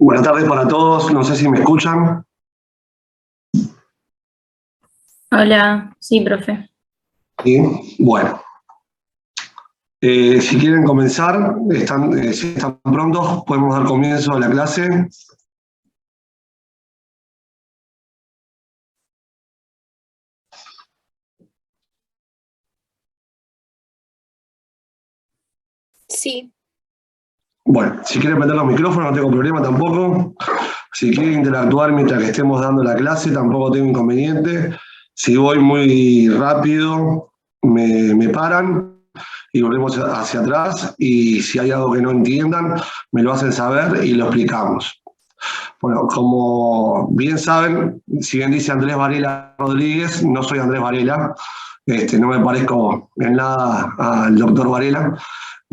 Buenas tardes para todos, no sé si me escuchan. Hola, sí, profe. Sí, bueno. Si quieren comenzar, si están prontos, podemos dar comienzo a la clase. Sí. Bueno, si quieren prender los micrófonos no tengo problema tampoco. Si quieren interactuar mientras que estemos dando la clase, tampoco tengo inconveniente. Si voy muy rápido, me paran y volvemos hacia atrás. Y si hay algo que no entiendan, me lo hacen saber y lo explicamos. Bueno, como bien saben, si bien dice Andrés Varela Rodríguez, no soy Andrés Varela, no me parezco en nada al doctor Varela.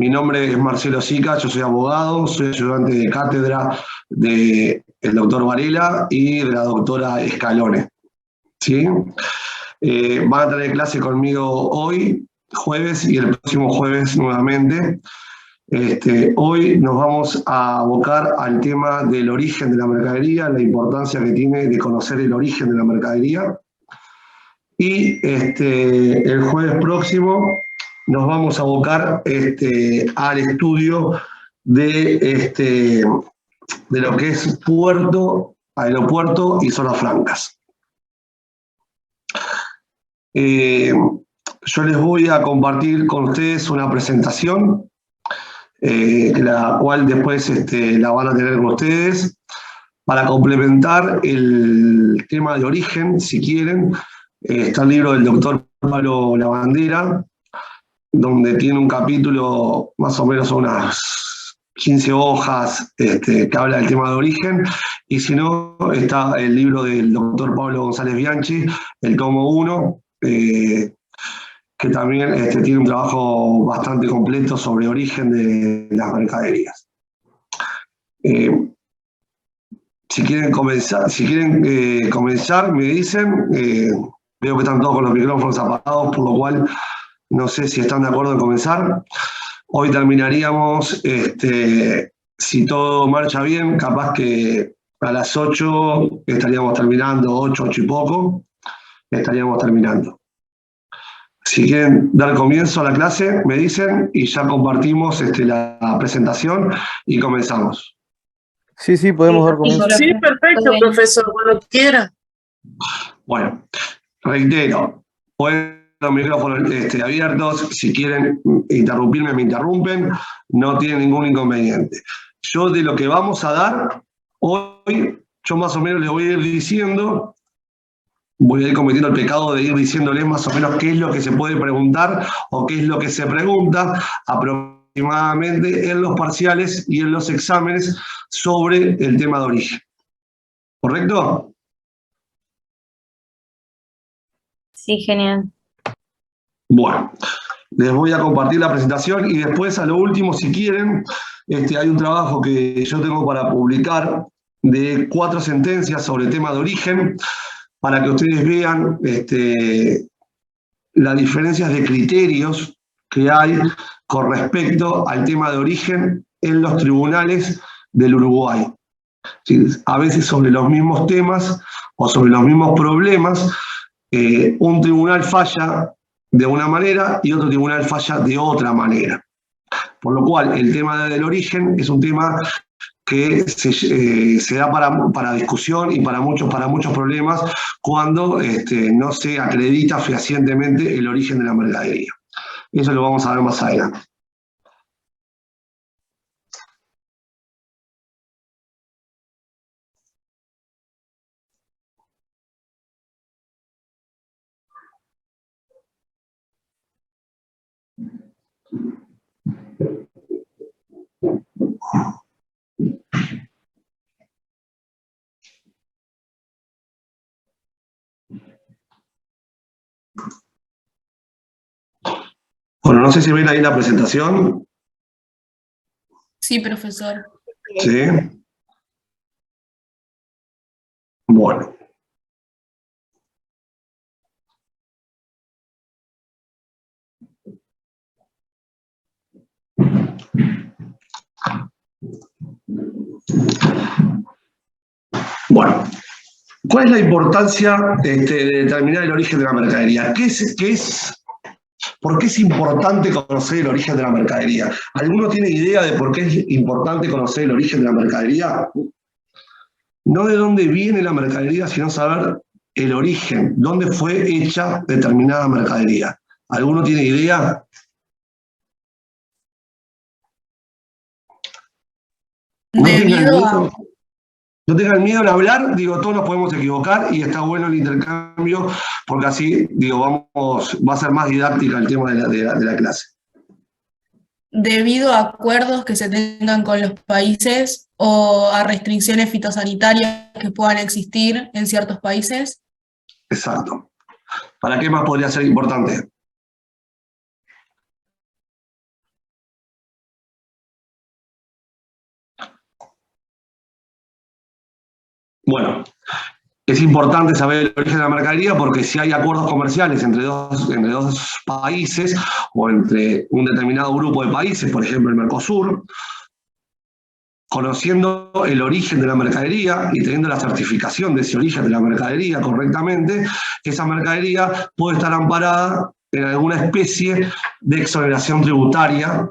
Mi nombre es Marcelo Sica, yo soy abogado, soy ayudante de cátedra del doctor Varela y de la doctora Escalone. ¿Sí? Van a tener clase conmigo hoy, jueves, y el próximo jueves nuevamente. Hoy nos vamos a abocar al tema del origen de la mercadería, la importancia que tiene de conocer el origen de la mercadería. Y el jueves próximo nos vamos a abocar al estudio de lo que es puerto, aeropuerto y zonas francas. Yo les voy a compartir con ustedes una presentación la cual después la van a tener con ustedes, para complementar el tema de origen, si quieren. Está el libro del doctor Pablo Lavandera, donde tiene un capítulo, más o menos unas 15 hojas, que habla del tema de origen, y si no, está el libro del doctor Pablo González Bianchi, el tomo 1, que también tiene un trabajo bastante completo sobre origen de las mercaderías. Si quieren comenzar, me dicen. Veo que están todos con los micrófonos apagados, por lo cual no sé si están de acuerdo en comenzar. Hoy terminaríamos, si todo marcha bien, capaz que a las 8 estaríamos terminando, 8 y poco, estaríamos terminando. Si quieren dar comienzo a la clase, me dicen y ya compartimos la presentación y comenzamos. Sí, podemos dar comienzo. Sí, perfecto, profesor, cuando quiera. Bueno, reitero, pueden los micrófonos abiertos, si quieren interrumpirme, me interrumpen, no tienen ningún inconveniente. Yo de lo que vamos a dar hoy, yo más o menos les voy a ir diciendo, voy a ir cometiendo el pecado de ir diciéndoles más o menos qué es lo que se puede preguntar o qué es lo que se pregunta aproximadamente en los parciales y en los exámenes sobre el tema de origen. ¿Correcto? Sí, genial. Bueno, les voy a compartir la presentación y después a lo último, si quieren, hay un trabajo que yo tengo para publicar de 4 sentencias sobre el tema de origen, para que ustedes vean las diferencias de criterios que hay con respecto al tema de origen en los tribunales del Uruguay. ¿Sí? A veces sobre los mismos temas o sobre los mismos problemas, un tribunal falla de una manera y otro tribunal falla de otra manera. Por lo cual, el tema del origen es un tema que se da para discusión y para muchos problemas cuando no se acredita fehacientemente el origen de la mercadería. Eso lo vamos a ver más adelante. Bueno, no sé si ven ahí la presentación. Sí, profesor. ¿Sí? Bueno. Bueno, ¿cuál es la importancia de determinar el origen de la mercadería? ¿Por qué es importante conocer el origen de la mercadería? ¿Alguno tiene idea de por qué es importante conocer el origen de la mercadería? No de dónde viene la mercadería, sino saber el origen, dónde fue hecha determinada mercadería. ¿Alguno tiene idea? No tengan miedo en hablar, digo, todos nos podemos equivocar y está bueno el intercambio porque así, digo, va a ser más didáctica el tema de la clase. Debido a acuerdos que se tengan con los países o a restricciones fitosanitarias que puedan existir en ciertos países. Exacto. ¿Para qué más podría ser importante? Bueno, es importante saber el origen de la mercadería porque si hay acuerdos comerciales entre dos países o entre un determinado grupo de países, por ejemplo el Mercosur, conociendo el origen de la mercadería y teniendo la certificación de ese origen de la mercadería correctamente, esa mercadería puede estar amparada en alguna especie de exoneración tributaria,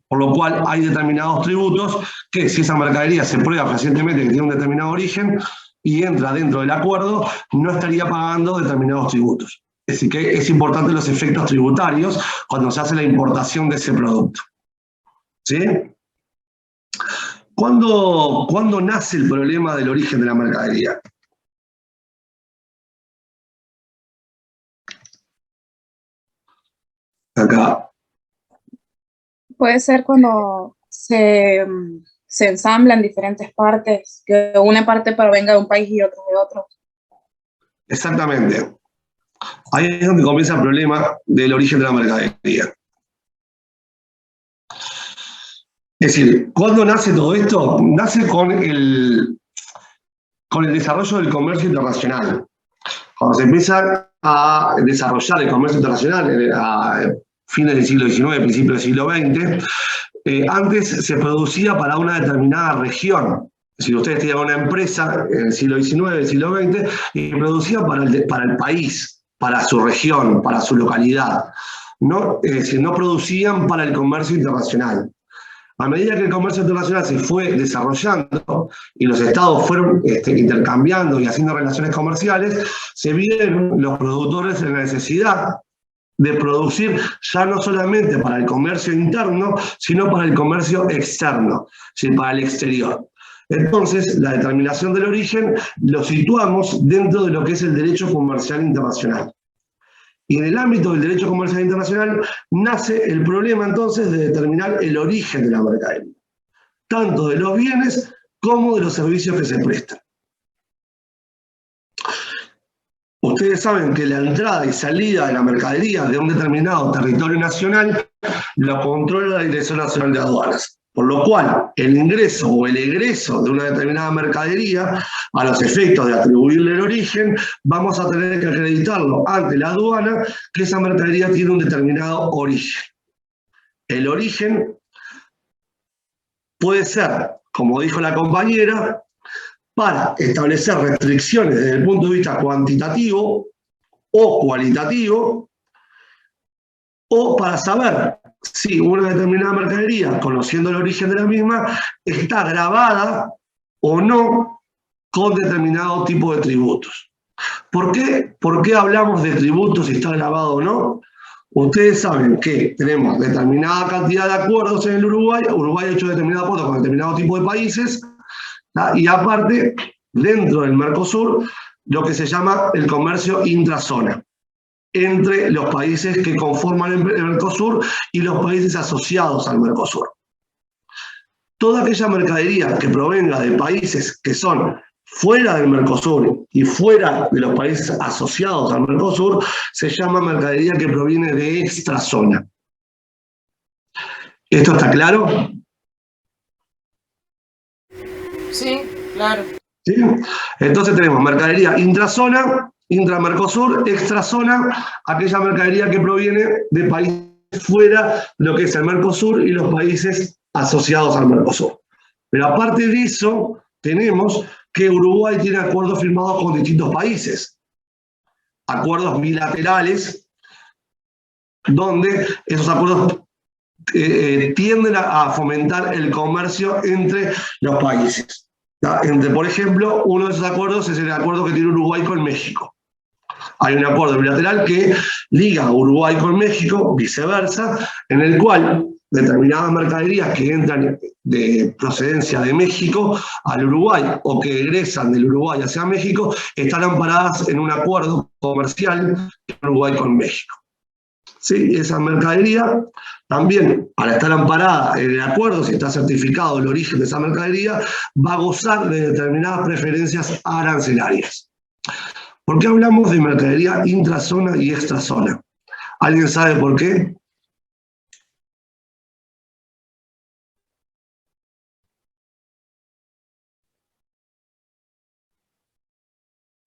por lo cual hay determinados tributos que si esa mercadería se prueba fehacientemente que tiene un determinado origen y entra dentro del acuerdo, no estaría pagando determinados tributos. Es decir, que es importante los efectos tributarios cuando se hace la importación de ese producto. ¿Sí? ¿Cuándo nace el problema del origen de la mercadería? Acá. Puede ser cuando se ensamblan diferentes partes, que una parte provenga de un país y otra de otro. Exactamente. Ahí es donde comienza el problema del origen de la mercadería. Es decir, ¿cuándo nace todo esto? Nace con el desarrollo del comercio internacional. Cuando se empieza a desarrollar el comercio internacional a fines del siglo XIX, principios del siglo XX, antes se producía para una determinada región. Si ustedes tenían una empresa en el siglo XIX, el siglo XX, y producía para el país, para su región, para su localidad. No, es decir, no producían para el comercio internacional. A medida que el comercio internacional se fue desarrollando y los estados fueron intercambiando y haciendo relaciones comerciales, se vieron los productores en la necesidad de producir ya no solamente para el comercio interno, sino para el comercio externo, es decir, para el exterior. Entonces, la determinación del origen lo situamos dentro de lo que es el derecho comercial internacional. Y en el ámbito del derecho comercial internacional nace el problema entonces de determinar el origen de la mercadería, tanto de los bienes como de los servicios que se prestan. Ustedes saben que la entrada y salida de la mercadería de un determinado territorio nacional lo controla la Dirección Nacional de Aduanas. Por lo cual, el ingreso o el egreso de una determinada mercadería, a los efectos de atribuirle el origen, vamos a tener que acreditarlo ante la aduana que esa mercadería tiene un determinado origen. El origen puede ser, como dijo la compañera, para establecer restricciones desde el punto de vista cuantitativo o cualitativo, o para saber si una determinada mercadería, conociendo el origen de la misma, está grabada o no con determinado tipo de tributos. ¿Por qué hablamos de tributos si está grabado o no? Ustedes saben que tenemos determinada cantidad de acuerdos en el Uruguay, Uruguay ha hecho determinados acuerdos con determinado tipo de países, y aparte, dentro del Mercosur, lo que se llama el comercio intrazona, entre los países que conforman el Mercosur y los países asociados al Mercosur. Toda aquella mercadería que provenga de países que son fuera del Mercosur y fuera de los países asociados al Mercosur se llama mercadería que proviene de extrazona. ¿Esto está claro? Sí, claro. ¿Sí? Entonces tenemos mercadería intrazona, intramercosur, extrazona, aquella mercadería que proviene de países fuera de lo que es el Mercosur y los países asociados al Mercosur. Pero aparte de eso, tenemos que Uruguay tiene acuerdos firmados con distintos países, acuerdos bilaterales, donde esos acuerdos tienden a fomentar el comercio entre los países. Por ejemplo, uno de esos acuerdos es el acuerdo que tiene Uruguay con México. Hay un acuerdo bilateral que liga a Uruguay con México, viceversa, en el cual determinadas mercaderías que entran de procedencia de México al Uruguay o que egresan del Uruguay hacia México están amparadas en un acuerdo comercial de Uruguay con México. ¿Sí? Esa mercadería también, para estar amparada en el acuerdo, si está certificado el origen de esa mercadería, va a gozar de determinadas preferencias arancelarias. ¿Por qué hablamos de mercadería intrazona y extrazona? ¿Alguien sabe por qué?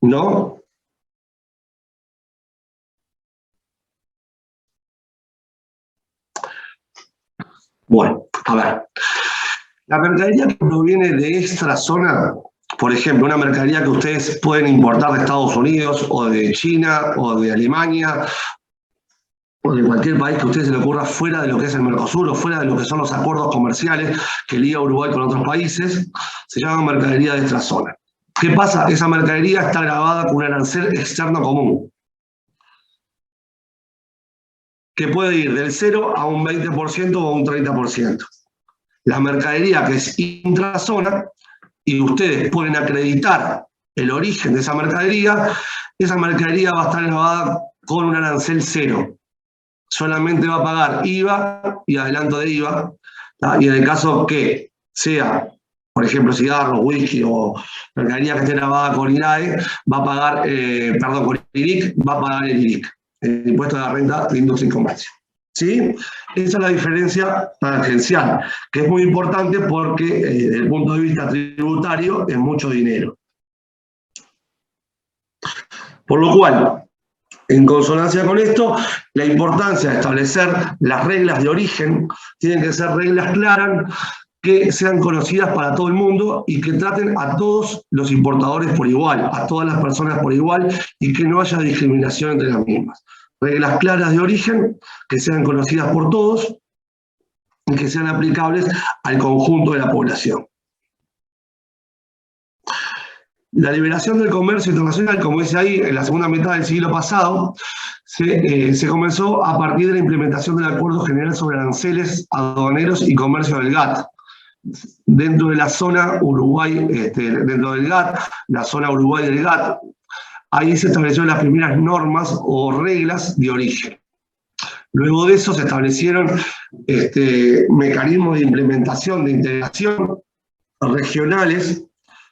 ¿No? Bueno, a ver. La mercadería que proviene de extrazona, por ejemplo, una mercadería que ustedes pueden importar de Estados Unidos o de China o de Alemania o de cualquier país que a ustedes se le ocurra fuera de lo que es el Mercosur o fuera de lo que son los acuerdos comerciales que liga Uruguay con otros países, se llama mercadería de extrazona. ¿Qué pasa? Esa mercadería está grabada con un arancel externo común, que puede ir del 0 a un 20% o un 30%. La mercadería que es intrazona, y ustedes pueden acreditar el origen de esa mercadería va a estar grabada con un arancel 0. Solamente va a pagar IVA y adelanto de IVA, ¿tá? Y en el caso que sea, por ejemplo, cigarros, whisky o mercadería que esté grabada con IRAE, va a pagar, con IRIC, va a pagar el IRIC, el impuesto de la renta de industria y comercio. ¿Sí? Esa es la diferencia tangencial, que es muy importante porque desde el punto de vista tributario es mucho dinero. Por lo cual, en consonancia con esto, la importancia de establecer las reglas de origen tienen que ser reglas claras, que sean conocidas para todo el mundo y que traten a todos los importadores por igual, a todas las personas por igual y que no haya discriminación entre las mismas. Reglas claras de origen que sean conocidas por todos y que sean aplicables al conjunto de la población. La liberación del comercio internacional, como dice ahí, en la segunda mitad del siglo pasado, se comenzó a partir de la implementación del Acuerdo General sobre Aranceles Aduaneros y Comercio del GATT. Dentro de la zona Uruguay, dentro del GATT, la zona Uruguay del GATT, ahí se establecieron las primeras normas o reglas de origen. Luego de eso se establecieron mecanismos de implementación, de integración regionales,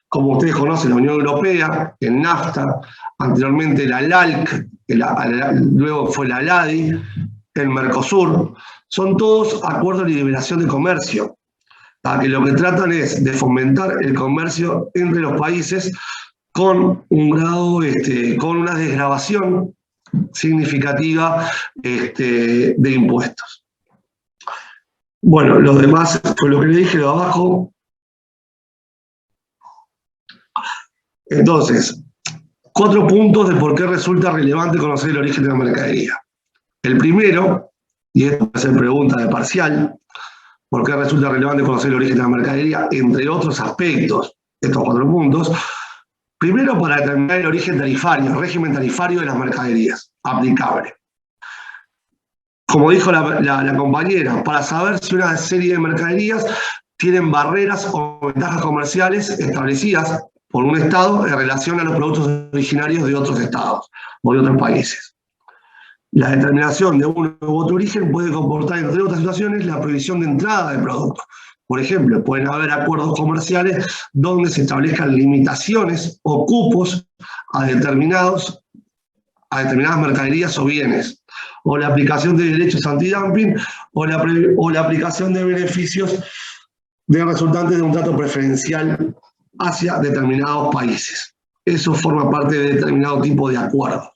como ustedes conocen, la Unión Europea, el NAFTA, anteriormente la LALC, luego fue la LADI, el Mercosur. Son todos acuerdos de liberación de comercio, que lo que tratan es de fomentar el comercio entre los países con un grado, con una desgravación significativa de impuestos. Bueno, lo demás, con lo que le dije de abajo. Entonces, 4 puntos de por qué resulta relevante conocer el origen de la mercadería. El primero, y esto va a ser pregunta de parcial, ¿por qué resulta relevante conocer el origen de la mercadería? Entre otros aspectos, estos 4 puntos. Primero, para determinar el origen tarifario, el régimen tarifario de las mercaderías, aplicable. Como dijo la compañera, para saber si una serie de mercaderías tienen barreras o ventajas comerciales establecidas por un Estado en relación a los productos originarios de otros Estados o de otros países. La determinación de uno u otro origen puede comportar, entre otras situaciones, la prohibición de entrada de productos. Por ejemplo, pueden haber acuerdos comerciales donde se establezcan limitaciones o cupos a determinadas mercaderías o bienes, o la aplicación de derechos antidumping, o la aplicación de beneficios resultantes de un trato preferencial hacia determinados países. Eso forma parte de determinado tipo de acuerdo.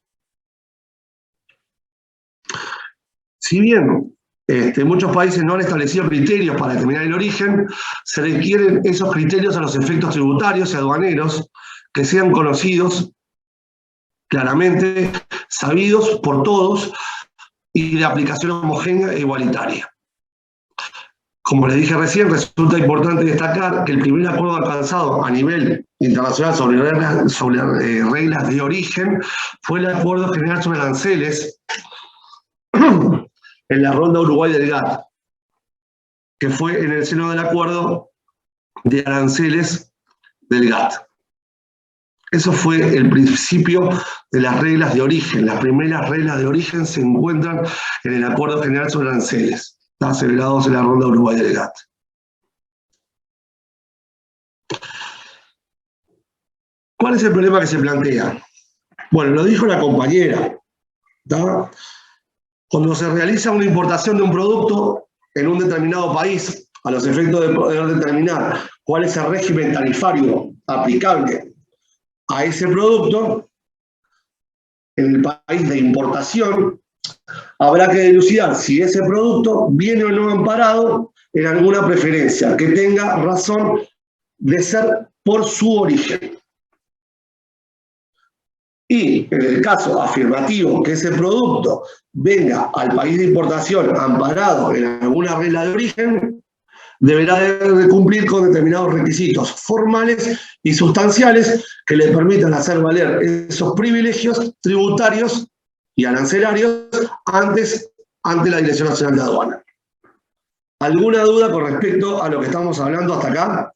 Si bien muchos países no han establecido criterios para determinar el origen. Se requieren esos criterios a los efectos tributarios y aduaneros que sean conocidos claramente, sabidos por todos y de aplicación homogénea e igualitaria. Como les dije recién, resulta importante destacar que el primer acuerdo alcanzado a nivel internacional sobre reglas de origen fue el Acuerdo General sobre Aranceles en la ronda Uruguay del GATT, que fue en el seno del acuerdo de aranceles del GATT. Eso fue el principio de las reglas de origen. Las primeras reglas de origen se encuentran en el Acuerdo General sobre Aranceles, celebrados en la ronda Uruguay del GATT. ¿Cuál es el problema que se plantea? Bueno, lo dijo la compañera, ¿tá? Cuando se realiza una importación de un producto en un determinado país, a los efectos de poder determinar cuál es el régimen tarifario aplicable a ese producto, en el país de importación, habrá que dilucidar si ese producto viene o no amparado en alguna preferencia que tenga razón de ser por su origen. Y en el caso afirmativo que ese producto venga al país de importación amparado en alguna regla de origen, deberá de cumplir con determinados requisitos formales y sustanciales que le permitan hacer valer esos privilegios tributarios y arancelarios ante la Dirección Nacional de Aduana. ¿Alguna duda con respecto a lo que estamos hablando hasta acá?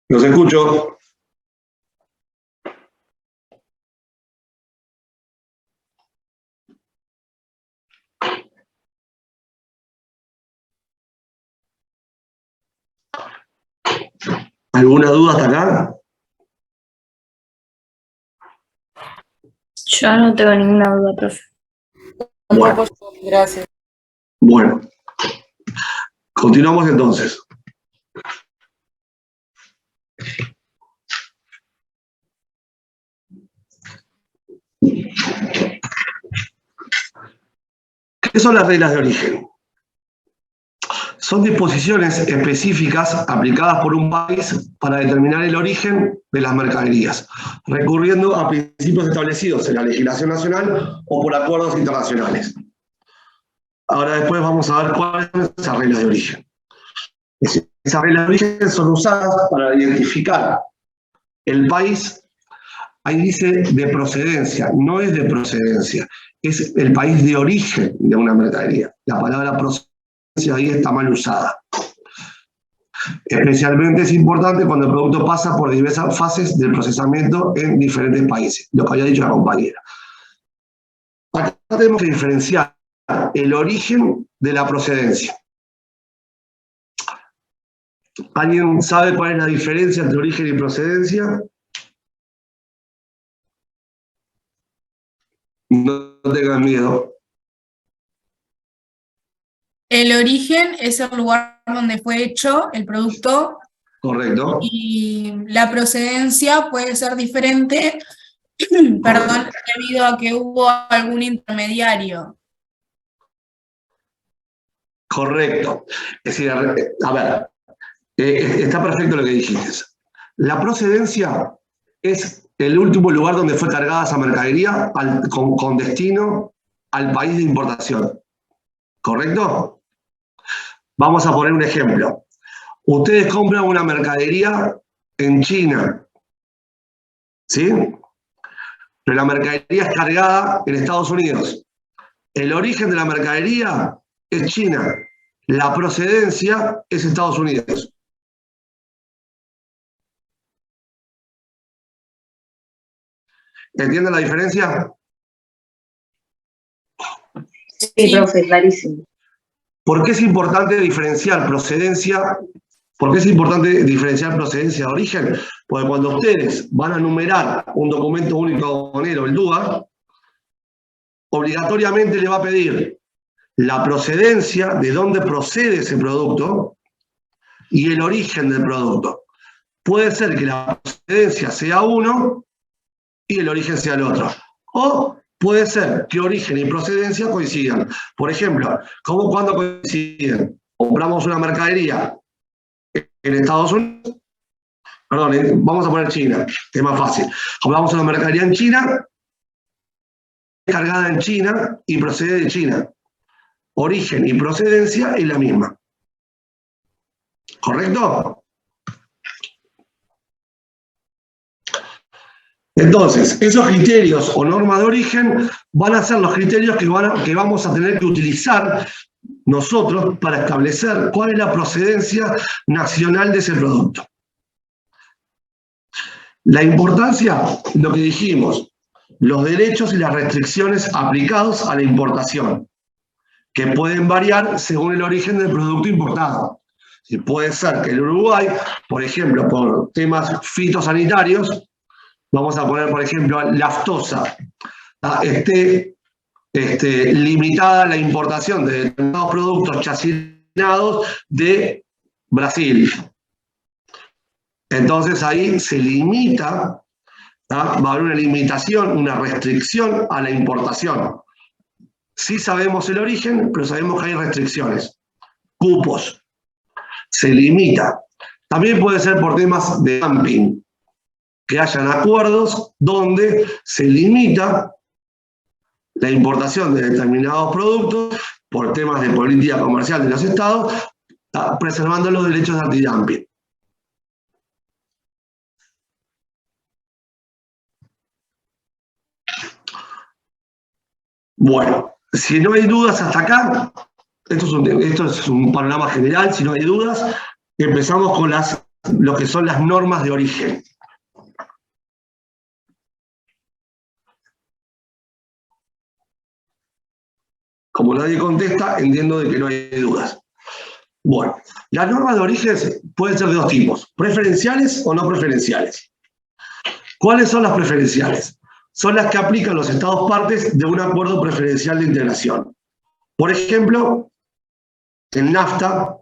Los escucho. ¿Alguna duda hasta acá? Yo no tengo ninguna duda, profe. Bueno. Gracias. Bueno. Continuamos entonces. ¿Qué son las reglas de origen? Son disposiciones específicas aplicadas por un país para determinar el origen de las mercaderías, recurriendo a principios establecidos en la legislación nacional o por acuerdos internacionales. Ahora después vamos a ver cuáles son esas reglas de origen. Esas reglas de origen son usadas para identificar el país a índice de procedencia, no es de procedencia, es el país de origen de una mercadería. La palabra procedencia ahí está mal usada. Especialmente es importante cuando el producto pasa por diversas fases del procesamiento en diferentes países, lo que había dicho la compañera. Acá tenemos que diferenciar el origen de la procedencia. ¿Alguien sabe cuál es la diferencia entre origen y procedencia? No tengan miedo. El origen es el lugar donde fue hecho el producto. Correcto. Y la procedencia puede ser diferente, perdón, debido a que hubo algún intermediario. Correcto. Es decir, a ver, está perfecto lo que dijiste. La procedencia es el último lugar donde fue cargada esa mercadería con destino al país de importación. ¿Correcto? Vamos a poner un ejemplo. Ustedes compran una mercadería en China, ¿sí? Pero la mercadería es cargada en Estados Unidos. El origen de la mercadería es China. La procedencia es Estados Unidos. ¿Entienden la diferencia? Sí, profe, clarísimo. ¿Por qué es importante diferenciar procedencia? ¿Por qué es importante diferenciar procedencia de origen? Porque cuando ustedes van a numerar un documento único aduanero, el DUA, obligatoriamente le va a pedir la procedencia, de dónde procede ese producto, y el origen del producto. Puede ser que la procedencia sea uno y el origen sea el otro. O puede ser que origen y procedencia coincidan. Por ejemplo, ¿cómo cuando coinciden? Compramos una mercadería en Estados Unidos, perdón, vamos a poner China, que es más fácil. Compramos una mercadería en China, cargada en China y procede de China. Origen y procedencia es la misma. ¿Correcto? Entonces, esos criterios o normas de origen van a ser los criterios que vamos a tener que utilizar nosotros para establecer cuál es la procedencia nacional de ese producto. La importancia, lo que dijimos, los derechos y las restricciones aplicados a la importación, que pueden variar según el origen del producto importado. Puede ser que el Uruguay, por ejemplo, por temas fitosanitarios, vamos a poner, por ejemplo, lactosa, esté limitada la importación de determinados productos chacinados de Brasil. Entonces ahí se limita, va a haber una limitación, una restricción a la importación. Sí sabemos el origen, pero sabemos que hay restricciones. Cupos. Se limita. También puede ser por temas de dumping, que hayan acuerdos donde se limita la importación de determinados productos por temas de política comercial de los estados, preservando los derechos de antidumping. Bueno, si no hay dudas hasta acá, esto es un panorama general, si no hay dudas, empezamos con lo que son las normas de origen. Como nadie contesta, entiendo de que no hay dudas. Bueno, las normas de origen pueden ser de dos tipos, preferenciales o no preferenciales. ¿Cuáles son las preferenciales? Son las que aplican los estados partes de un acuerdo preferencial de integración. Por ejemplo, el NAFTA,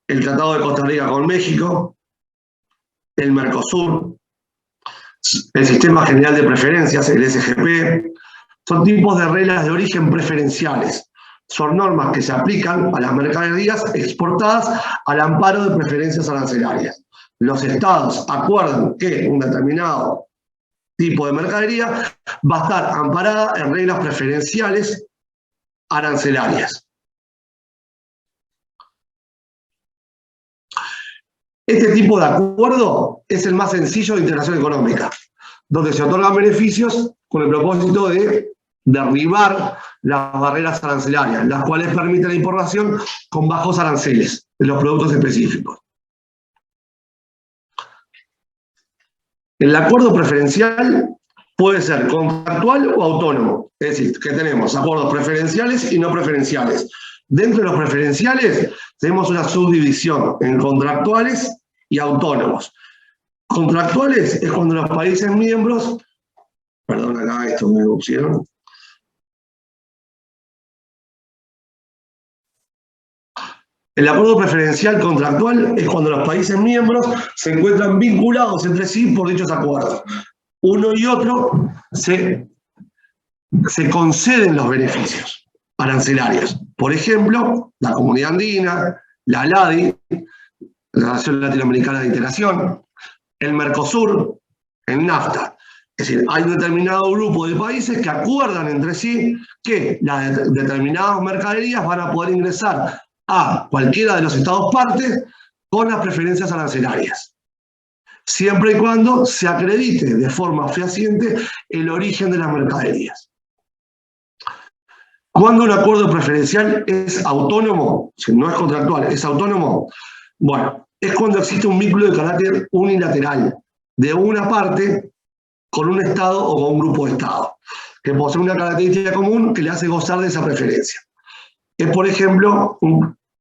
el Tratado de Costa Rica con México, el Mercosur, el Sistema General de Preferencias, el SGP, son tipos de reglas de origen preferenciales. Son normas que se aplican a las mercaderías exportadas al amparo de preferencias arancelarias. Los estados acuerdan que un determinado tipo de mercadería va a estar amparada en reglas preferenciales arancelarias. Este tipo de acuerdo es el más sencillo de integración económica, donde se otorgan beneficios con el propósito de derribar las barreras arancelarias, las cuales permiten la importación con bajos aranceles de los productos específicos. El acuerdo preferencial puede ser contractual o autónomo, es decir, que tenemos acuerdos preferenciales y no preferenciales. Dentro de los preferenciales tenemos una subdivisión en contractuales y autónomos. Contractuales es cuando los países miembros, perdón, acá esto me pusieron. El acuerdo preferencial contractual es cuando los países miembros se encuentran vinculados entre sí por dichos acuerdos. Uno y otro se conceden los beneficios arancelarios. Por ejemplo, la Comunidad Andina, la ALADI, la Relación Latinoamericana de Integración, el Mercosur, el NAFTA. Es decir, hay un determinado grupo de países que acuerdan entre sí que las determinadas mercaderías van a poder ingresar a cualquiera de los estados partes con las preferencias arancelarias, siempre y cuando se acredite de forma fehaciente el origen de las mercaderías. Cuando un acuerdo preferencial es autónomo, si no es contractual, es autónomo, bueno, es cuando existe un vínculo de carácter unilateral de una parte con un estado o con un grupo de estados, que posee una característica común que le hace gozar de esa preferencia. Es, por ejemplo,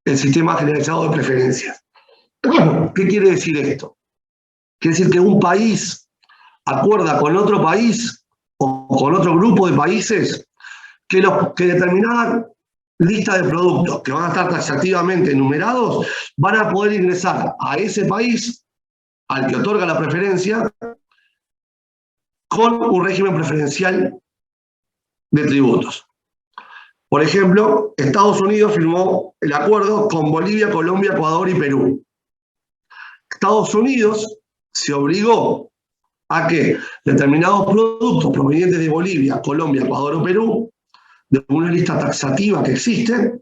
el sistema generalizado de preferencias. ¿Qué quiere decir esto? Quiere decir que un país acuerda con otro país o con otro grupo de países que determinadas lista de productos que van a estar taxativamente enumerados, van a poder ingresar a ese país al que otorga la preferencia con un régimen preferencial de tributos. Por ejemplo, Estados Unidos firmó el acuerdo con Bolivia, Colombia, Ecuador y Perú. Estados Unidos se obligó a que determinados productos provenientes de Bolivia, Colombia, Ecuador o Perú, de una lista taxativa que existe,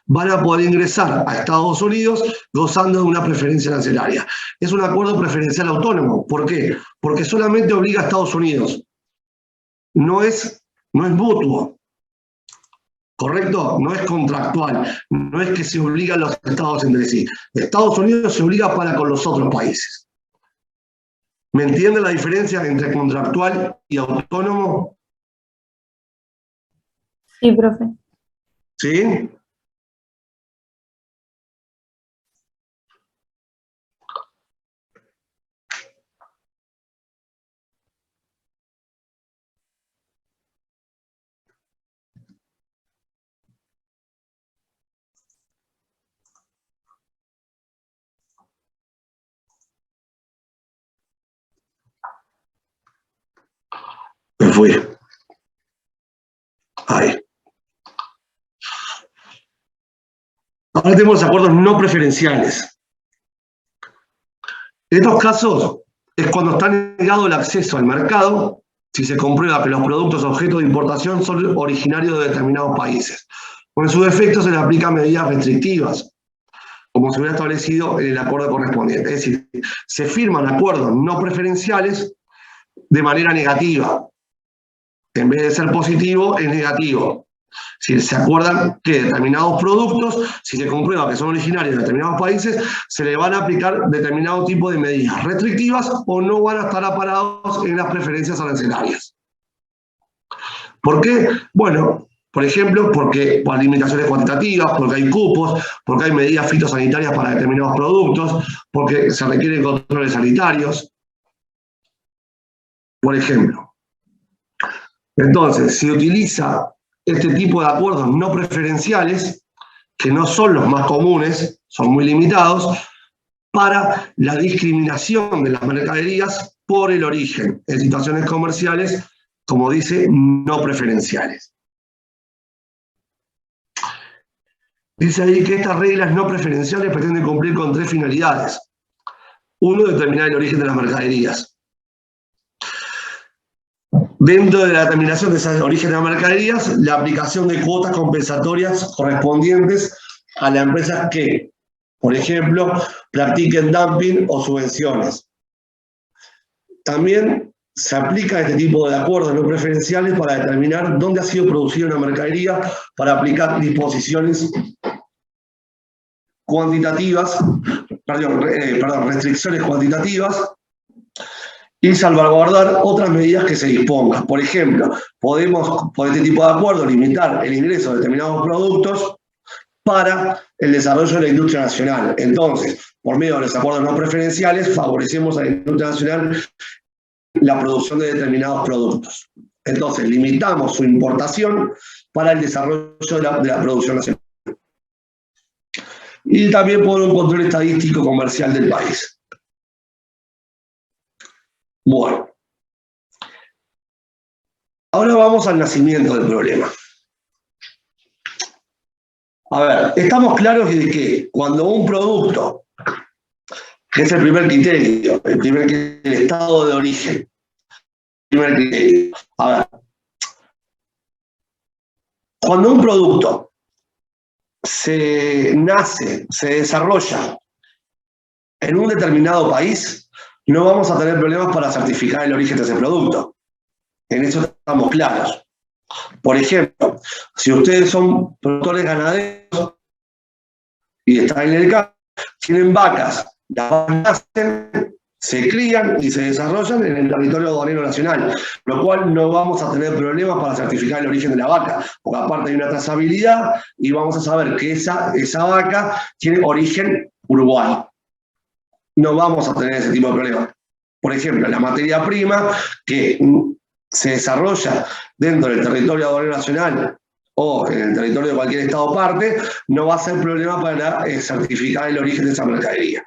van a poder ingresar a Estados Unidos gozando de una preferencia arancelaria. Es un acuerdo preferencial autónomo. ¿Por qué? Porque solamente obliga a Estados Unidos. No es mutuo. ¿Correcto? No es contractual. No es que se obligan los estados entre sí. Estados Unidos se obliga para con los otros países. ¿Me entiende la diferencia entre contractual y autónomo? Sí, profe. ¿Sí? Me fui. Ahí. Ahora tenemos acuerdos no preferenciales. En estos casos es cuando está negado el acceso al mercado si se comprueba que los productos objeto de importación son originarios de determinados países. O en su defecto se le aplican medidas restrictivas, como se hubiera establecido en el acuerdo correspondiente. Es decir, se firman acuerdos no preferenciales de manera negativa. En vez de ser positivo, es negativo. Si se acuerdan que determinados productos, si se comprueba que son originarios de determinados países, se le van a aplicar determinado tipo de medidas restrictivas o no van a estar aparados en las preferencias arancelarias. ¿Por qué? Bueno, por ejemplo, porque por limitaciones cuantitativas, porque hay cupos, porque hay medidas fitosanitarias para determinados productos, porque se requieren controles sanitarios. Por ejemplo. Entonces, se utiliza este tipo de acuerdos no preferenciales, que no son los más comunes, son muy limitados, para la discriminación de las mercaderías por el origen, en situaciones comerciales, como dice, no preferenciales. Dice ahí que estas reglas no preferenciales pretenden cumplir con 3 finalidades. Uno, determinar el origen de las mercaderías. Dentro de la determinación de ese origen de las mercaderías, la aplicación de cuotas compensatorias correspondientes a las empresas que, por ejemplo, practiquen dumping o subvenciones. También se aplica este tipo de acuerdos no preferenciales para determinar dónde ha sido producida una mercadería, para aplicar disposiciones cuantitativas, restricciones cuantitativas, y salvaguardar otras medidas que se dispongan. Por ejemplo, podemos, por este tipo de acuerdos, limitar el ingreso de determinados productos para el desarrollo de la industria nacional. Entonces, por medio de los acuerdos no preferenciales, favorecemos a la industria nacional la producción de determinados productos. Entonces, limitamos su importación para el desarrollo de la producción nacional. Y también por un control estadístico comercial del país. Bueno, ahora vamos al nacimiento del problema. A ver, estamos claros de que cuando un producto, que es el primer criterio, el estado de origen, primer criterio. A ver, cuando un producto se desarrolla en un determinado país, no vamos a tener problemas para certificar el origen de ese producto. En eso estamos claros. Por ejemplo, si ustedes son productores ganaderos y están en el campo, tienen vacas, las vacas nacen, se crían y se desarrollan en el territorio aduanero nacional, lo cual no vamos a tener problemas para certificar el origen de la vaca, porque aparte hay una trazabilidad y vamos a saber que esa vaca tiene origen uruguayo. No vamos a tener ese tipo de problemas. Por ejemplo, la materia prima que se desarrolla dentro del territorio aduanero nacional o en el territorio de cualquier estado parte, no va a ser problema para certificar el origen de esa mercadería.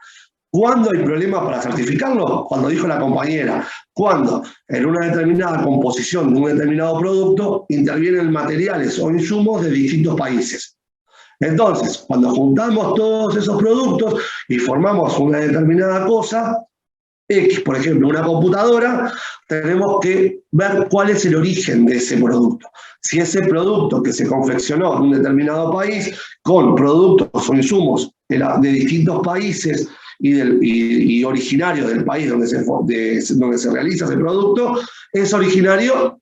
¿Cuándo hay problema para certificarlo? Cuando dijo la compañera, cuando en una determinada composición de un determinado producto intervienen materiales o insumos de distintos países. Entonces, cuando juntamos todos esos productos y formamos una determinada cosa, X, por ejemplo, una computadora, tenemos que ver cuál es el origen de ese producto. Si ese producto que se confeccionó en un determinado país con productos o insumos de distintos países y originarios del país donde se realiza ese producto, es originario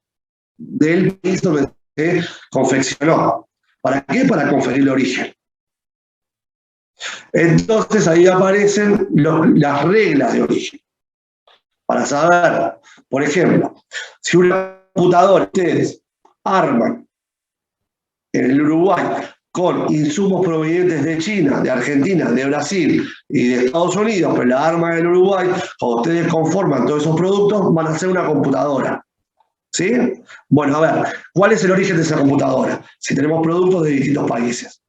del país donde se confeccionó. ¿Para qué? Para conferir el origen. Entonces ahí aparecen las reglas de origen. Para saber, por ejemplo, si una computadora ustedes arman en el Uruguay con insumos provenientes de China, de Argentina, de Brasil y de Estados Unidos, pero la arman en el Uruguay, cuando ustedes conforman todos esos productos, van a ser una computadora. ¿Sí? Bueno, a ver, ¿cuál es el origen de esa computadora? Si tenemos productos de distintos países.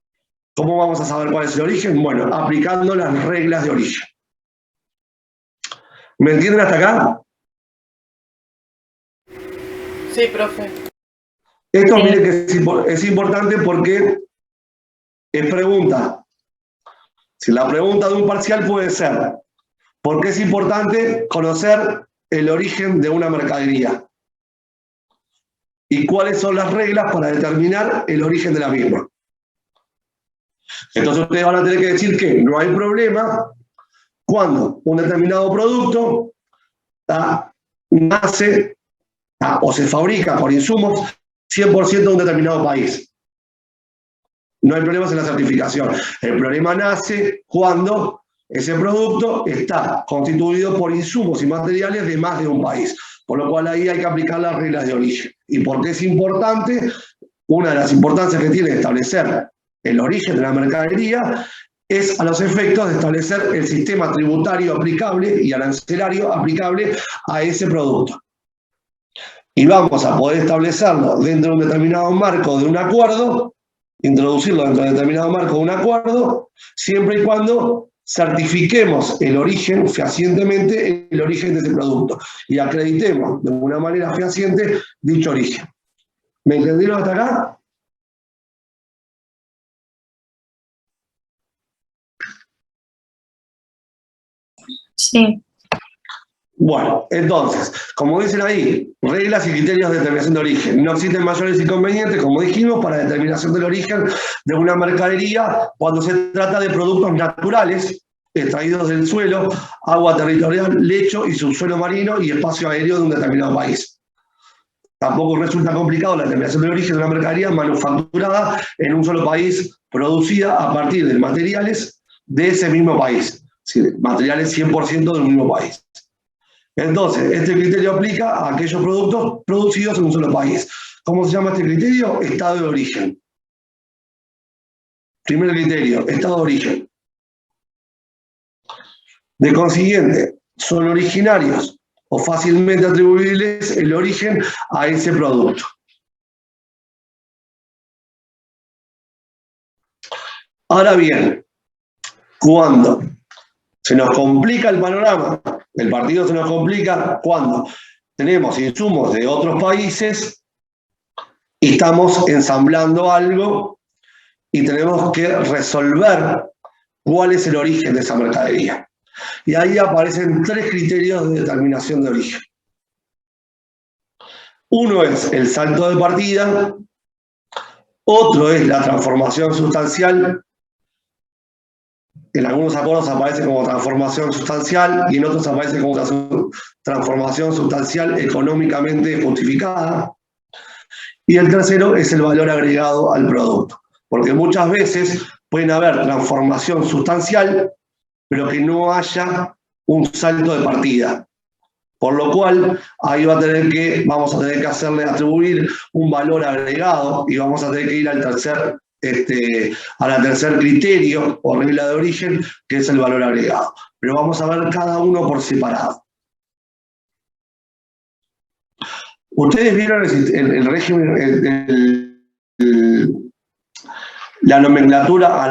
¿Cómo vamos a saber cuál es el origen? Bueno, aplicando las reglas de origen. ¿Me entienden hasta acá? Sí, profe. Esto mire que es importante porque es pregunta. Si la pregunta de un parcial puede ser, ¿por qué es importante conocer el origen de una mercadería? ¿Y cuáles son las reglas para determinar el origen de la misma? Entonces ustedes van a tener que decir que no hay problema cuando un determinado producto nace o se fabrica por insumos 100% de un determinado país. No hay problemas en la certificación. El problema nace cuando ese producto está constituido por insumos y materiales de más de un país. Por lo cual ahí hay que aplicar las reglas de origen. ¿Y por qué es importante? Una de las importancias que tiene establecer el origen de la mercadería es a los efectos de establecer el sistema tributario aplicable y arancelario aplicable a ese producto. Y vamos a poder establecerlo dentro de un determinado marco de un acuerdo, introducirlo dentro de un determinado marco de un acuerdo, siempre y cuando certifiquemos el origen, fehacientemente, el origen de ese producto y acreditemos de una manera fehaciente dicho origen. ¿Me entendieron hasta acá? Sí. Bueno, entonces, como dicen ahí, reglas y criterios de determinación de origen. No existen mayores inconvenientes, como dijimos, para determinación del origen de una mercadería cuando se trata de productos naturales extraídos del suelo, agua territorial, lecho y subsuelo marino y espacio aéreo de un determinado país. Tampoco resulta complicado la determinación del origen de una mercadería manufacturada en un solo país, producida a partir de materiales de ese mismo país. Sí, materiales 100% del mismo país. Entonces, este criterio aplica a aquellos productos producidos en un solo país. ¿Cómo se llama este criterio? Estado de origen. Primer criterio, estado de origen. De consiguiente, son originarios o fácilmente atribuibles el origen a ese producto. Ahora bien, cuando se nos complica el panorama, el partido se nos complica cuando tenemos insumos de otros países y estamos ensamblando algo y tenemos que resolver cuál es el origen de esa mercadería. Y ahí aparecen tres criterios de determinación de origen. Uno es el salto de partida, otro es la transformación sustancial. En algunos acuerdos aparece como transformación sustancial y en otros aparece como transformación sustancial económicamente justificada. Y el tercero es el valor agregado al producto. Porque muchas veces pueden haber transformación sustancial, pero que no haya un salto de partida. Por lo cual, ahí vamos a tener que atribuir un valor agregado y vamos a tener que ir al tercer criterio o regla de origen, que es el valor agregado. Pero vamos a ver cada uno por separado. Ustedes vieron el régimen, la nomenclatura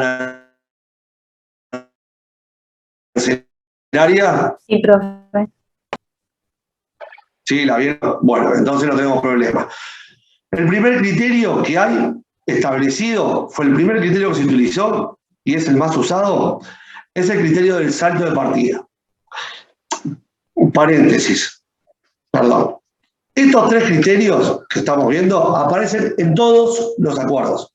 arancelaria? Sí, profe. Sí, ¿la vieron? Bueno, entonces no tenemos problema. El primer criterio que hay establecido, fue el primer criterio que se utilizó y es el más usado, es el criterio del salto de partida. Paréntesis, perdón. Estos tres criterios que estamos viendo aparecen en todos los acuerdos.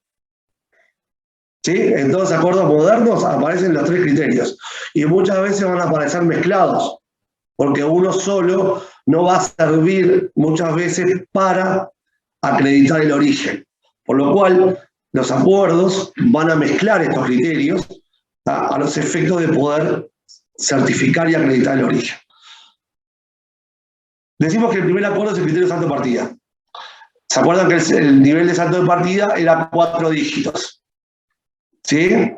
¿Sí? En todos los acuerdos modernos aparecen los tres criterios y muchas veces van a aparecer mezclados, porque uno solo no va a servir muchas veces para acreditar el origen. Por lo cual, los acuerdos van a mezclar estos criterios a los efectos de poder certificar y acreditar el origen. Decimos que el primer acuerdo es el criterio de salto de partida. ¿Se acuerdan que el nivel de salto de partida era 4 dígitos? ¿Sí?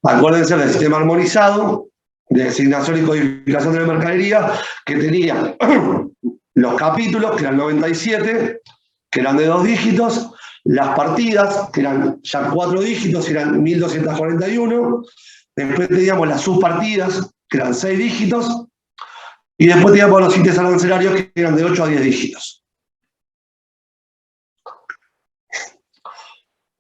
Acuérdense del sistema armonizado de asignación y codificación de la mercadería, que tenía los capítulos, que eran 97, que eran de 2 dígitos, las partidas, que eran ya 4 dígitos, eran 1241, después teníamos las subpartidas, que eran 6 dígitos, y después teníamos los ítems arancelarios, que eran de 8 a 10 dígitos.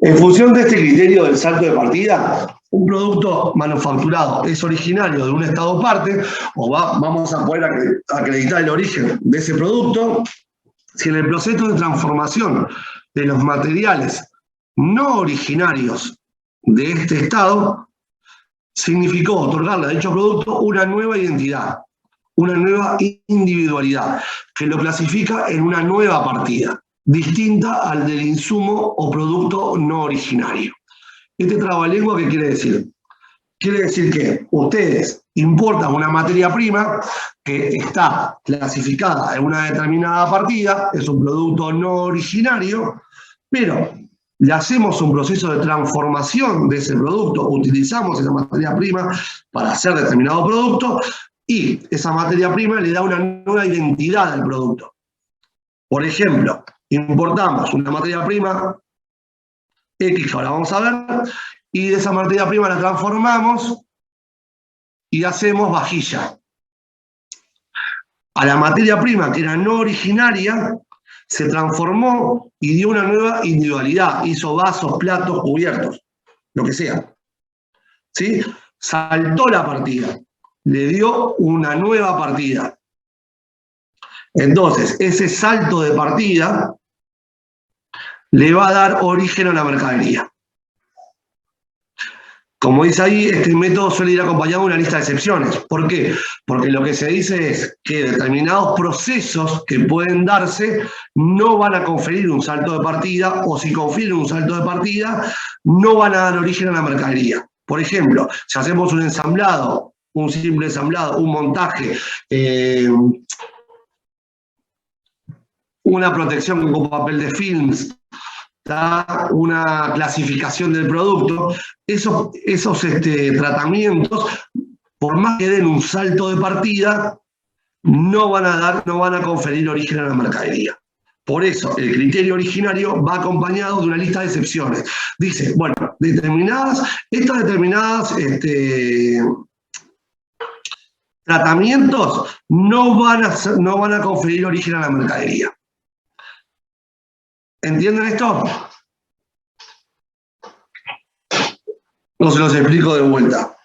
En función de este criterio del salto de partida, un producto manufacturado es originario de un estado parte, o vamos a poder acreditar el origen de ese producto, si en el proceso de transformación de los materiales no originarios de este estado, significó otorgarle a dicho producto una nueva identidad, una nueva individualidad, que lo clasifica en una nueva partida, distinta al del insumo o producto no originario. Este trabalengua, ¿qué quiere decir? Quiere decir que ustedes importan una materia prima que está clasificada en una determinada partida, es un producto no originario, pero le hacemos un proceso de transformación de ese producto, utilizamos esa materia prima para hacer determinado producto y esa materia prima le da una nueva identidad al producto. Por ejemplo, importamos una materia prima X, que ahora vamos a ver, y de esa materia prima la transformamos y hacemos vajilla. A la materia prima, que era no originaria, se transformó y dio una nueva individualidad. Hizo vasos, platos, cubiertos, lo que sea. ¿Sí? Saltó la partida, le dio una nueva partida. Entonces, ese salto de partida le va a dar origen a la mercadería. Como dice ahí, este método suele ir acompañado de una lista de excepciones. ¿Por qué? Porque lo que se dice es que determinados procesos que pueden darse no van a conferir un salto de partida, o si confieren un salto de partida, no van a dar origen a la mercadería. Por ejemplo, si hacemos un ensamblado, un simple ensamblado, un montaje, una protección con papel de films, una clasificación del producto, esos tratamientos, por más que den un salto de partida, no van a conferir origen a la mercadería. Por eso, el criterio originario va acompañado de una lista de excepciones. Dice, bueno, estos determinados tratamientos no van a conferir origen a la mercadería. ¿Entienden esto? No se los explico de vuelta.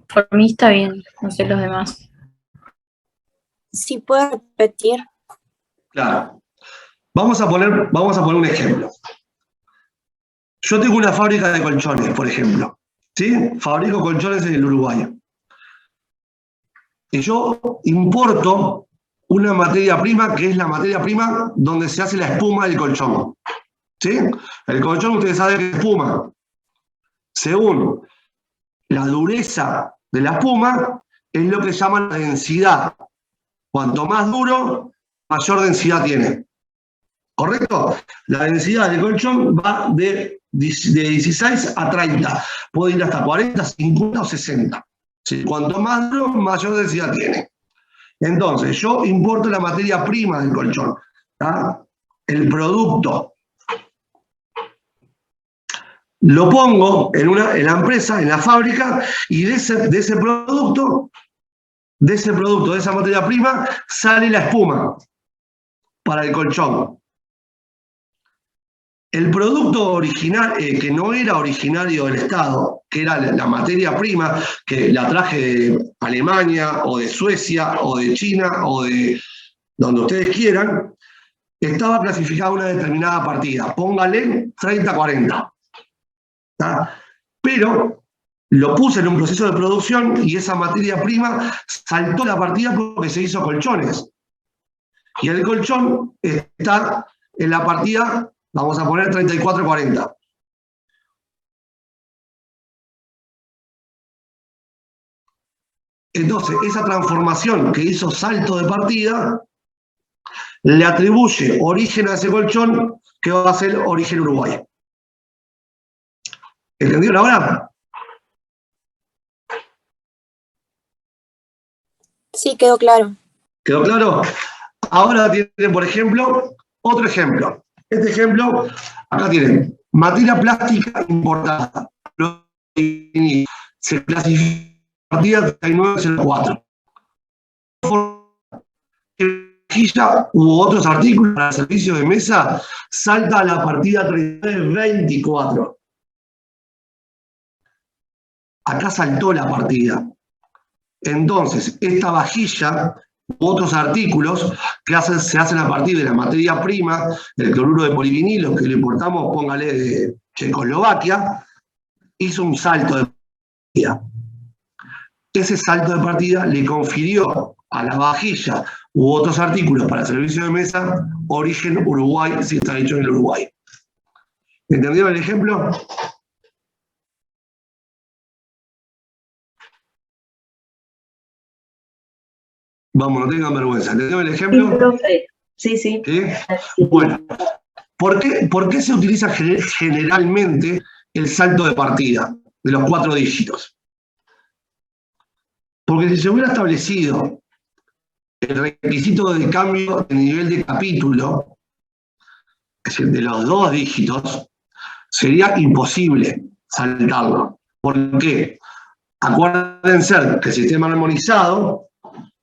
Por mí está bien, no sé los demás. ¿Sí puedo repetir? Claro. Vamos a poner un ejemplo. Yo tengo una fábrica de colchones, por ejemplo. ¿Sí? Fabrico colchones en el Uruguay. Y yo importo una materia prima que es la materia prima donde se hace la espuma del colchón. ¿Sí? El colchón, ustedes saben que es espuma. Según la dureza de la espuma, es lo que llaman la densidad. Cuanto más duro, mayor densidad tiene. ¿Correcto? La densidad del colchón va de 16 a 30. Puede ir hasta 40, 50 o 60. ¿Sí? Cuanto más duro, mayor densidad tiene. Entonces, yo importo la materia prima del colchón, ¿tá? El producto. Lo pongo en la empresa, en la fábrica, y de ese producto, de esa materia prima, sale la espuma para el colchón. El producto original, que no era originario del Estado, que era la materia prima, que la traje de Alemania, o de Suecia, o de China, o de donde ustedes quieran, estaba clasificada a una determinada partida. Póngale 30-40. Pero lo puse en un proceso de producción y esa materia prima saltó la partida porque se hizo colchones. Y el colchón está en la partida, vamos a poner 34-40. Entonces, esa transformación que hizo salto de partida le atribuye origen a ese colchón que va a ser origen Uruguay. ¿Entendieron ahora? Sí, quedó claro. ¿Quedó claro? Ahora tienen, por ejemplo, otro ejemplo. Este ejemplo, acá tienen materia plástica importada. Se clasifica a partida 3904. Vajilla u otros artículos para servicio de mesa salta a la partida 3924. Acá saltó la partida. Entonces, esta vajilla u otros artículos que se hacen a partir de la materia prima, del cloruro de polivinilo, que lo importamos, póngale, de Checoslovaquia, hizo un salto de partida. Ese salto de partida le confirió a la vajilla u otros artículos para servicio de mesa origen Uruguay, si está hecho en el Uruguay. ¿Entendieron el ejemplo? Vamos, no tengan vergüenza. ¿Entendieron el ejemplo? Sí, profe. Sí, sí. ¿Sí? Bueno, ¿por qué se utiliza generalmente el salto de partida de los 4 dígitos? Porque si se hubiera establecido el requisito de cambio de nivel de capítulo, es decir, de los 2 dígitos, sería imposible saltarlo. ¿Por qué? Acuérdense que el sistema armonizado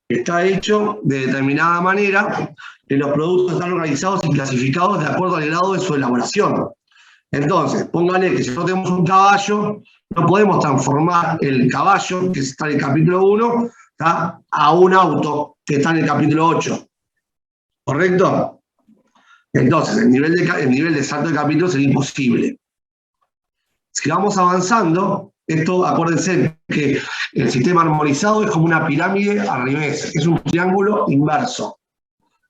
está hecho de determinada manera, que los productos están organizados y clasificados de acuerdo al grado de su elaboración. Entonces, pónganle que si nosotros tenemos un caballo, no podemos transformar el caballo, que está en el capítulo 1, ¿tá?, a un auto que está en el capítulo 8. ¿Correcto? Entonces, el nivel de salto de capítulo sería imposible. Si vamos avanzando, esto, acuérdense que el sistema armonizado es como una pirámide al revés, es un triángulo inverso.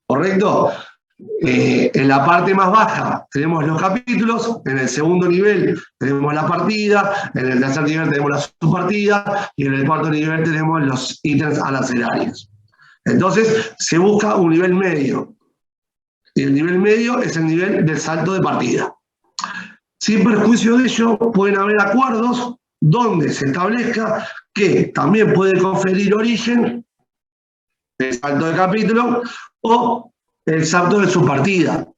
¿Correcto? En la parte más baja tenemos los capítulos, en el segundo nivel tenemos la partida, en el tercer nivel tenemos la subpartida y en el cuarto nivel tenemos los ítems arancelarios. Entonces, se busca un nivel medio. Y el nivel medio es el nivel del salto de partida. Sin perjuicio de ello, pueden haber acuerdos donde se establezca que también puede conferir origen el salto de capítulo o el salto de subpartida.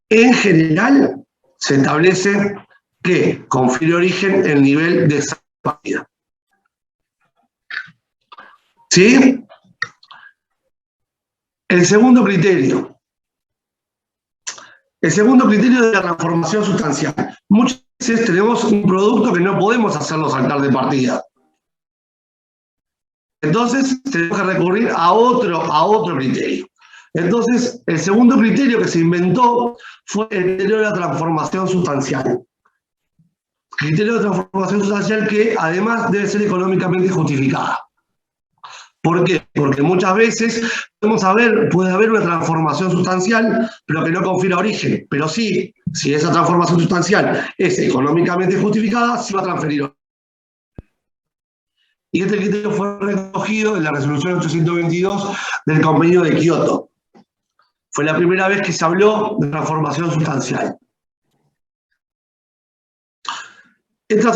En general, se establece que confiere origen el nivel de salto de partida. ¿Sí? El segundo criterio. El segundo criterio es la transformación sustancial. Muchas veces tenemos un producto que no podemos hacerlo saltar de partida. Entonces, tenemos que recurrir a otro criterio. Entonces, el segundo criterio que se inventó fue el criterio de la transformación sustancial. Criterio de transformación sustancial que, además, debe ser económicamente justificada. ¿Por qué? Porque muchas veces puede haber una transformación sustancial, pero que no confiera origen. Pero sí, si esa transformación sustancial es económicamente justificada, sí va a transferir origen. Y este criterio fue recogido en la resolución 822 del Convenio de Kioto. Fue la primera vez que se habló de transformación sustancial. Esta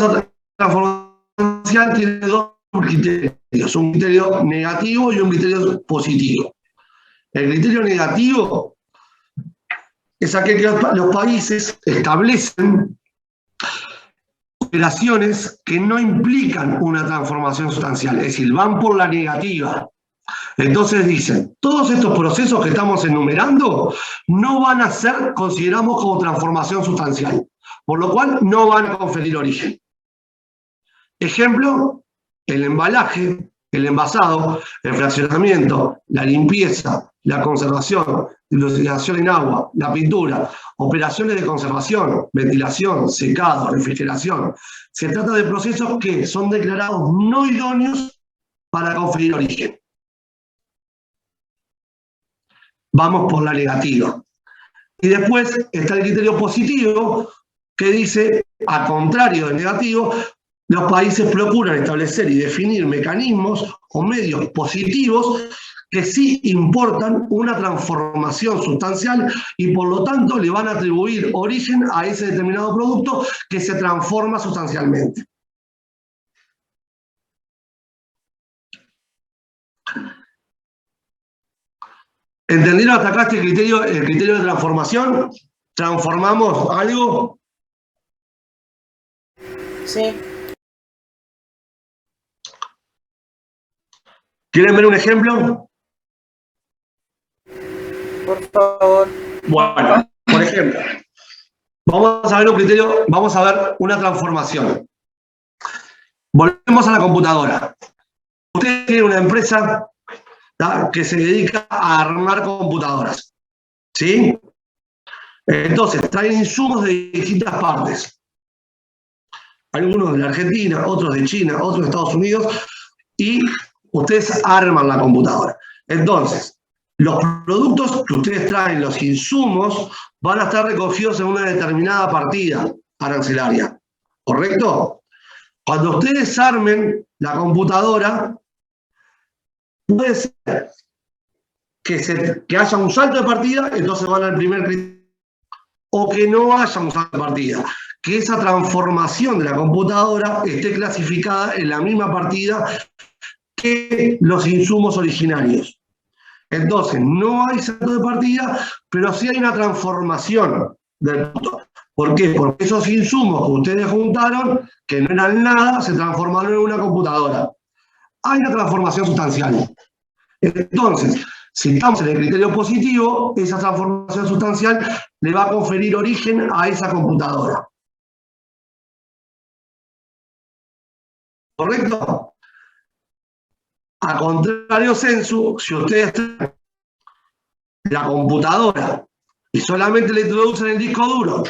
transformación sustancial tiene dos criterios, un criterio negativo y un criterio positivo. El criterio negativo es aquel que los países establecen operaciones que no implican una transformación sustancial, es decir, van por la negativa. Entonces dicen, todos estos procesos que estamos enumerando no van a ser, consideramos, como transformación sustancial, por lo cual no van a conferir origen. Ejemplo, el embalaje, el envasado, el fraccionamiento, la limpieza, la conservación, dilucidación en agua, la pintura, operaciones de conservación, ventilación, secado, refrigeración. Se trata de procesos que son declarados no idóneos para conferir origen. Vamos por la negativa. Y después está el criterio positivo, que dice, a contrario del negativo, los países procuran establecer y definir mecanismos o medios positivos que sí importan una transformación sustancial y por lo tanto le van a atribuir origen a ese determinado producto que se transforma sustancialmente. ¿Entendieron hasta acá este criterio, el criterio de transformación? ¿Transformamos algo? Sí. ¿Quieren ver un ejemplo? Por favor. Bueno, por ejemplo, vamos a ver un criterio, vamos a ver una transformación. Volvemos a la computadora. Usted tiene una empresa, ¿tá?, que se dedica a armar computadoras, ¿sí? Entonces, traen insumos de distintas partes. Algunos de la Argentina, otros de China, otros de Estados Unidos, y ustedes arman la computadora. Entonces, los productos que ustedes traen, los insumos, van a estar recogidos en una determinada partida arancelaria, ¿correcto? Cuando ustedes armen la computadora, puede ser que haya un salto de partida, entonces van al primer criterio, o que no haya un salto de partida, que esa transformación de la computadora esté clasificada en la misma partida que los insumos originarios. Entonces, no hay salto de partida, pero sí hay una transformación del producto. ¿Por qué? Porque esos insumos que ustedes juntaron, que no eran nada, se transformaron en una computadora. Hay una transformación sustancial. Entonces, si estamos en el criterio positivo, esa transformación sustancial le va a conferir origen a esa computadora. ¿Correcto? A contrario sensu, si ustedes traen la computadora y solamente le introducen el disco duro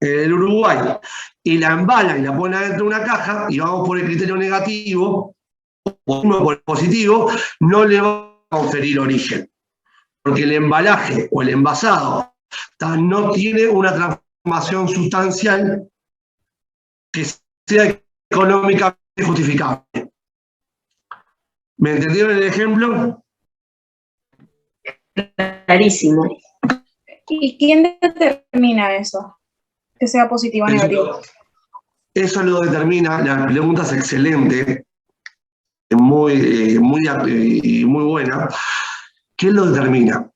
en el Uruguay y la embalan y la ponen adentro de una caja y vamos por el criterio negativo o por el positivo, no le va a conferir origen. Porque el embalaje o el envasado no tiene una transformación sustancial que sea económicamente justificable. ¿Me entendieron el ejemplo? Clarísimo. ¿Y quién determina eso? Que sea positivo o negativo. Eso lo determina, la pregunta es excelente, muy buena. ¿Quién lo determina?